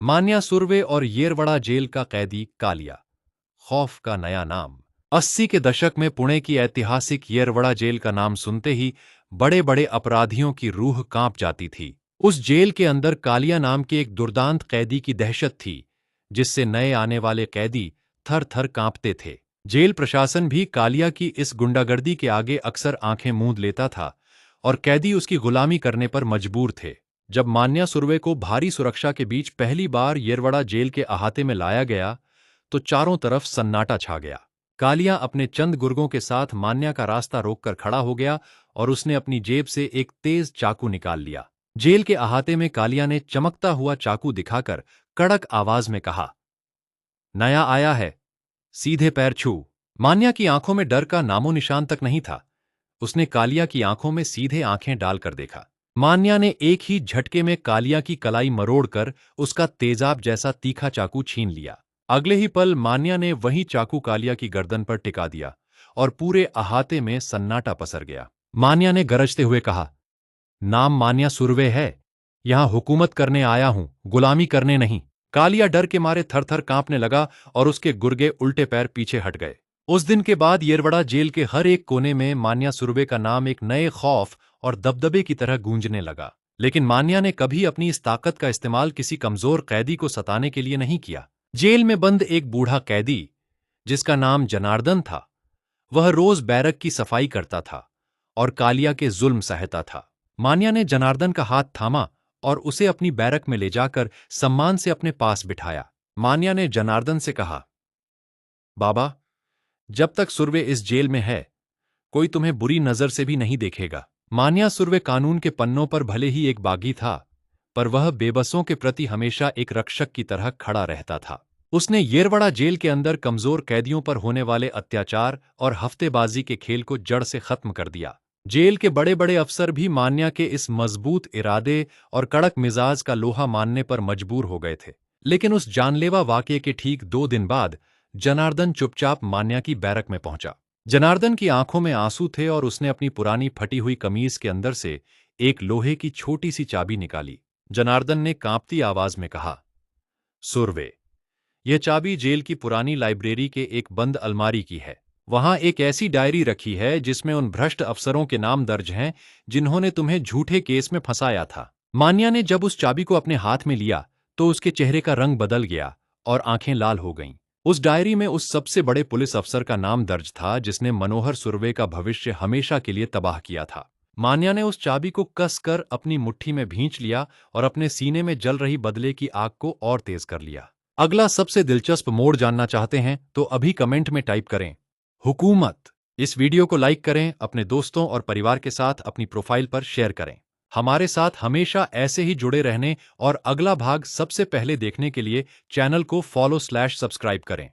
मान्या सुरवे और येरवड़ा जेल का कैदी कालिया, खौफ का नया नाम। 80 के दशक में पुणे की ऐतिहासिक येरवड़ा जेल का नाम सुनते ही बड़े बड़े अपराधियों की रूह कांप जाती थी। उस जेल के अंदर कालिया नाम के एक दुर्दांत कैदी की दहशत थी, जिससे नए आने वाले कैदी थर थर कांपते थे। जेल प्रशासन भी कालिया की इस गुंडागर्दी के आगे अक्सर आंखें मूंद लेता था और कैदी उसकी गुलामी करने पर मजबूर थे। जब मान्या सुरवे को भारी सुरक्षा के बीच पहली बार येरवड़ा जेल के अहाते में लाया गया, तो चारों तरफ सन्नाटा छा गया। कालिया अपने चंद गुर्गों के साथ मान्या का रास्ता रोककर खड़ा हो गया और उसने अपनी जेब से एक तेज चाकू निकाल लिया। जेल के अहाते में कालिया ने चमकता हुआ चाकू दिखाकर कड़क आवाज में कहा, नया आया है, सीधे पैर छू। मान्या की आंखों में डर का नामो निशान तक नहीं था। उसने कालिया की आंखों में सीधे आंखें डालकर देखा। मान्या ने एक ही झटके में कालिया की कलाई मरोड़कर उसका तेजाब जैसा तीखा चाकू छीन लिया। अगले ही पल मान्या ने वही चाकू कालिया की गर्दन पर टिका दिया और पूरे अहाते में सन्नाटा पसर गया। मान्या ने गरजते हुए कहा, नाम मान्या सुरवे है, यहां हुकूमत करने आया हूं, गुलामी करने नहीं। कालिया डर के मारे थर थर कांपने लगा और उसके गुर्गे उल्टे पैर पीछे हट गए। उस दिन के बाद येरवड़ा जेल के हर एक कोने में मान्या सुरवे का नाम एक नए खौफ और दबदबे की तरह गूंजने लगा। लेकिन मान्या ने कभी अपनी इस ताकत का इस्तेमाल किसी कमजोर कैदी को सताने के लिए नहीं किया। जेल में बंद एक बूढ़ा कैदी, जिसका नाम जनार्दन था, वह रोज बैरक की सफाई करता था और कालिया के जुल्म सहता था। मान्या ने जनार्दन का हाथ थामा और उसे अपनी बैरक में ले जाकर सम्मान से अपने पास बिठाया। मान्या ने जनार्दन से कहा, बाबा, जब तक सुरवे इस जेल में है, कोई तुम्हें बुरी नजर से भी नहीं देखेगा। मान्या सुरवे कानून के पन्नों पर भले ही एक बागी था, पर वह बेबसों के प्रति हमेशा एक रक्षक की तरह खड़ा रहता था। उसने येरवड़ा जेल के अंदर कमजोर कैदियों पर होने वाले अत्याचार और हफ्तेबाजी के खेल को जड़ से खत्म कर दिया। जेल के बड़े बड़े अफसर भी मान्या के इस मजबूत इरादे और कड़क मिजाज का लोहा मानने पर मजबूर हो गए थे। लेकिन उस जानलेवा वाकये के ठीक 2 दिन बाद जनार्दन चुपचाप मान्या की बैरक में पहुंचा। जनार्दन की आंखों में आंसू थे और उसने अपनी पुरानी फटी हुई कमीज के अंदर से एक लोहे की छोटी सी चाबी निकाली। जनार्दन ने कांपती आवाज में कहा, सुरवे, यह चाबी जेल की पुरानी लाइब्रेरी के एक बंद अलमारी की है। वहां एक ऐसी डायरी रखी है जिसमें उन भ्रष्ट अफसरों के नाम दर्ज हैं जिन्होंने तुम्हें झूठे केस में फंसाया था। मान्या ने जब उस चाबी को अपने हाथ में लिया तो उसके चेहरे का रंग बदल गया और आंखें लाल हो गईं। उस डायरी में उस सबसे बड़े पुलिस अफसर का नाम दर्ज था जिसने मनोहर सुरवे का भविष्य हमेशा के लिए तबाह किया था। मान्या ने उस चाबी को कसकर अपनी मुट्ठी में भींच लिया और अपने सीने में जल रही बदले की आग को और तेज कर लिया। अगला सबसे दिलचस्प मोड़ जानना चाहते हैं तो अभी कमेंट में टाइप करें, हुकूमत। इस वीडियो को लाइक करें, अपने दोस्तों और परिवार के साथ अपनी प्रोफाइल पर शेयर करें। हमारे साथ हमेशा ऐसे ही जुड़े रहने और अगला भाग सबसे पहले देखने के लिए चैनल को फॉलो/सब्सक्राइब करें।